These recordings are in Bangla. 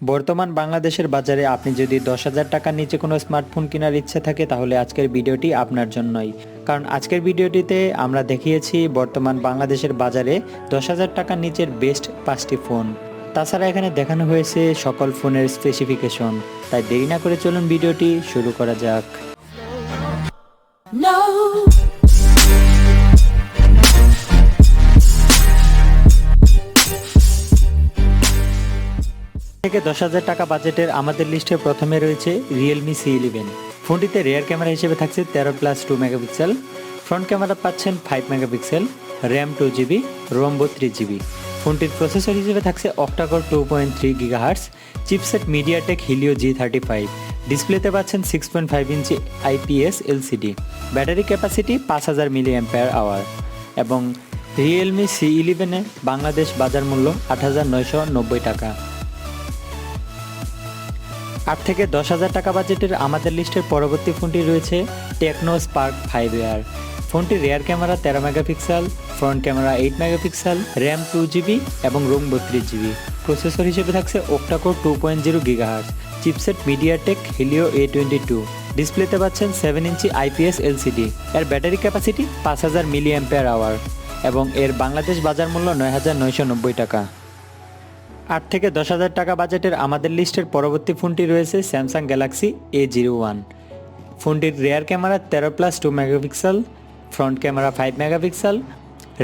বর্তমান বাংলাদেশের বাজারে আপনি যদি 10,000 টাকার নিচে কোনো স্মার্টফোন কেনার ইচ্ছা থাকে তাহলে আজকের ভিডিওটি আপনার জন্যই। কারণ আজকের ভিডিওটিতে আমরা দেখিয়েছি বর্তমান বাংলাদেশের বাজারে 10,000 টাকার নিচের বেস্ট 5টি ফোন। তাছাড়া এখানে দেখানো হয়েছে সকল ফোনের স্পেসিফিকেশন। তাই দেরি না করে চলুন ভিডিওটি শুরু করা যাক। No. থেকে 10,000 টাকা বাজেটের আমাদের লিস্টে প্রথমে রয়েছে রিয়েলমি C11। ফোনটিতে রিয়ার ক্যামেরা হিসেবে থাকছে 13+2 মেগাপিক্সেল, ফ্রন্ট ক্যামেরা পাচ্ছেন 5 megapixel, RAM 2GB, Rome 32GB। ফোনটির প্রসেসর হিসেবে থাকছে octa-core 2.3 GHz, chipset MediaTek Helio G35। ডিসপ্লেতে পাচ্ছেন 6.5 ইঞ্চি IPS LCD, battery capacity 5000 mAh এবং রিয়েলমি C11 বাংলাদেশ বাজার মূল্য 8,990 টাকা। 8 থেকে 10,000 টাকা বাজেটের আমাদের লিস্টের পরবর্তী ফোনটি রয়েছে টেকনো স্পার্ক 5 এয়ার। ফোনটির rear camera 13 megapixel, front camera 8 megapixel, RAM 2GB এবং রোম 32GB। প্রসেসর হিসেবে থাকছে octacore 2.0 GHz, chipset MediaTek Helio A22। ডিসপ্লেতে পাচ্ছেন 7 ইঞ্চি IPS LCD। এর ব্যাটারি ক্যাপাসিটি 5000 mAh এবং এর বাংলাদেশ বাজার মূল্য 9,990 টাকা। 8 থেকে 10,000 টাকা বাজেটের আমাদের লিস্টের পরবর্তী ফোনটি রয়েছে স্যামসাং গ্যালাক্সি A01। ফোনটির rear camera 13+2 megapixel, front camera 5 megapixel,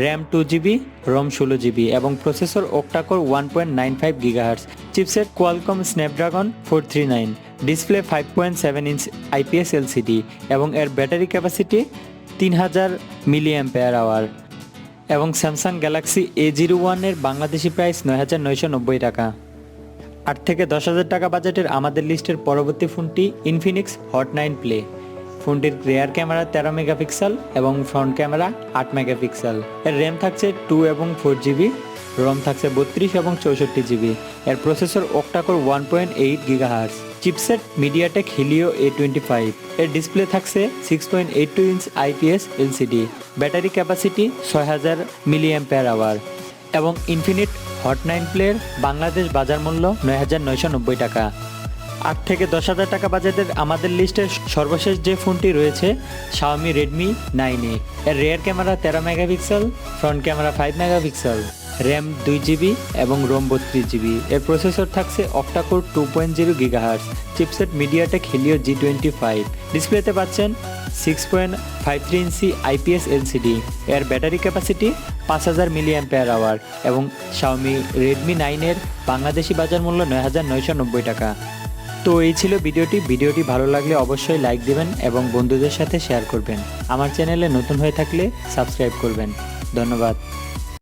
RAM 2GB, ROM 16GB এবং processor octacore 1.95 GHz, chipset Qualcomm Snapdragon 439। Display 5.7 inch IPS LCD এবং এর ব্যাটারি ক্যাপাসিটি 3000 mAh এবং স্যামসাং গ্যালাক্সি A01 এর বাংলাদেশি প্রাইস 9,990 টাকা। 8 থেকে 10,000 টাকা বাজেটের আমাদের লিস্টের পরবর্তী ফোনটি ইনফিনিক্স হট 9 প্লে। ফোনটির রিয়ার ক্যামেরা 13 মেগাপিক্সেল এবং ফ্রন্ট ক্যামেরা 8 মেগাপিক্সেল। এর র্যাম থাকছে 2 এবং 4GB, রোম থাকছে 32 এবং 64GB। এর processor octa-core 1.8 GHz, chipset MediaTek Helio A25। এর ডিসপ্লে থাকছে 6.82 inch IPS LCD, battery capacity 6000 mAh এবং ইনফিনিট হট 9 প্লের বাংলাদেশ বাজার মূল্য 9,990 টাকা। 8 থেকে 10,000 টাকা বাজেটের আমাদের লিস্টের সর্বশেষ যে ফোনটি রয়েছে Xiaomi Redmi 9A। এর রিয়ার camera 13 megapixel, front camera 5 megapixel, RAM 2GB এবং রোম 32GB। এর প্রসেসর থাকছে octacore 2.0 GHz, chipset MediaTek Helio G25। ডিসপ্লেতে পাচ্ছেন 6.53 ইঞ্চি IPS LCD। এর ব্যাটারি ক্যাপাসিটি 5000 mAh এবং Xiaomi Redmi 9 এর বাংলাদেশি বাজার মূল্য 9,990 টাকা। তো এই ছিল ভিডিওটি ভালো লাগলে অবশ্যই লাইক দিবেন এবং বন্ধুদের সাথে শেয়ার করবেন। আমার চ্যানেলে নতুন হয়ে থাকলে সাবস্ক্রাইব করবেন। ধন্যবাদ।